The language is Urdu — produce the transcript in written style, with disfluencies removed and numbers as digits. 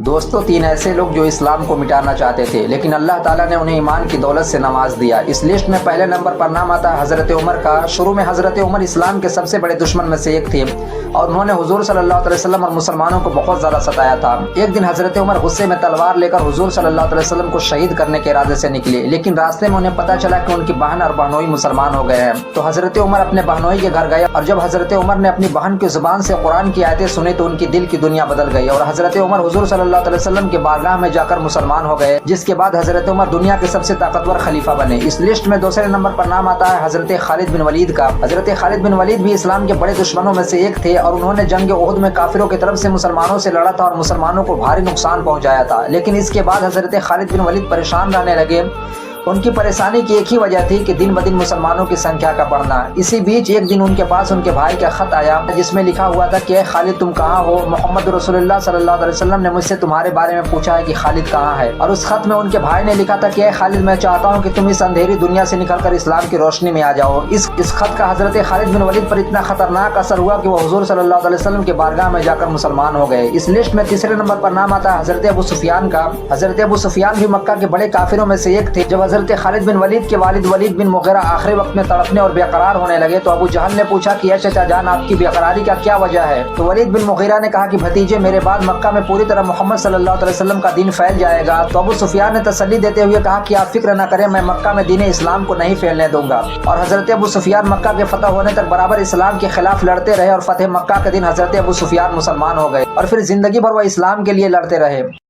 دوستو، تین ایسے لوگ جو اسلام کو مٹانا چاہتے تھے لیکن اللہ تعالیٰ نے انہیں ایمان کی دولت سے نواز دیا۔ اس لسٹ میں پہلے نمبر پر نام آتا ہے حضرت عمر کا۔ شروع میں حضرت عمر اسلام کے سب سے بڑے دشمن میں سے ایک تھے اور انہوں نے حضور صلی اللہ علیہ وسلم اور مسلمانوں کو بہت زیادہ ستایا تھا۔ ایک دن حضرت عمر غصے میں تلوار لے کر حضور صلی اللہ علیہ وسلم کو شہید کرنے کے ارادے سے نکلے، لیکن راستے میں انہیں پتہ چلا کہ ان کی بہن اور بہنوئی مسلمان ہو گئے ہیں۔ تو حضرت عمر اپنے بہنوئی کے گھر گئے اور جب حضرت عمر نے اپنی بہن کی زبان سے قرآن کی آیتیں سنی تو ان کی دل کی دنیا بدل گئی اور حضرت عمر حضور صلی اللہ علیہ وسلم کے بارگاہ میں جا کر مسلمان ہو گئے، جس کے بعد حضرت عمر دنیا کے سب سے طاقتور خلیفہ بنے۔ اس لسٹ میں دوسرے نمبر پر نام آتا ہے حضرت خالد بن ولید کا۔ حضرت خالد بن ولید بھی اسلام کے بڑے دشمنوں میں سے ایک تھے اور انہوں نے جنگ احد میں کافروں کی طرف سے مسلمانوں سے لڑا تھا اور مسلمانوں کو بھاری نقصان پہنچایا تھا، لیکن اس کے بعد حضرت خالد بن ولید پریشان رہنے لگے۔ ان کی پریشانی کی ایک ہی وجہ تھی کہ دن بدن مسلمانوں کی سنکھیا کا بڑھنا۔ اسی بیچ ایک دن ان کے پاس ان کے بھائی کا خط آیا جس میں لکھا ہوا تھا کہ اے خالد تم کہاں ہو؟ محمد رسول اللہ صلی اللہ علیہ وسلم نے مجھ سے تمہارے بارے میں پوچھا ہے کہ خالد کہاں ہے۔ اور اس خط میں ان کے بھائی نے لکھا تھا کہ اے خالد میں چاہتا ہوں کہ تم اس اندھیری دنیا سے نکل کر اسلام کی روشنی میں آ جاؤ۔ اس خط کا حضرت خالد بن ولید پر اتنا خطرناک اثر ہوا کہ وہ حضور صلی اللہ علیہ وسلم کے بارگاہ میں جا کر مسلمان ہو گئے۔ اس لسٹ میں تیسرے نمبر پر نام آتا ہے حضرت ابو سفیان کا۔ حضرت ابو سفیان بھی مکہ کے بڑے کافروں میں سے ایک تھے۔ جب حضرت خالد بن ولید کے والد ولید بن مغیرہ آخری وقت میں تڑپنے اور بے قرار ہونے لگے تو ابو جہل نے پوچھا کہ اے چچا جان آپ کی بے قراری کا کیا وجہ ہے؟ تو ولید بن مغیرہ نے کہا کہ بھتیجے میرے بعد مکہ میں پوری طرح محمد صلی اللہ علیہ وسلم کا دین پھیل جائے گا۔ تو ابو سفیان نے تسلی دیتے ہوئے کہا کہ آپ فکر نہ کریں، میں مکہ میں دین اسلام کو نہیں پھیلنے دوں گا۔ اور حضرت ابو سفیان مکہ کے فتح ہونے تک برابر اسلام کے خلاف لڑتے رہے اور فتح مکہ کے دن حضرت ابو سفیان مسلمان ہو گئے اور پھر زندگی بھر وہ اسلام کے لیے لڑتے رہے۔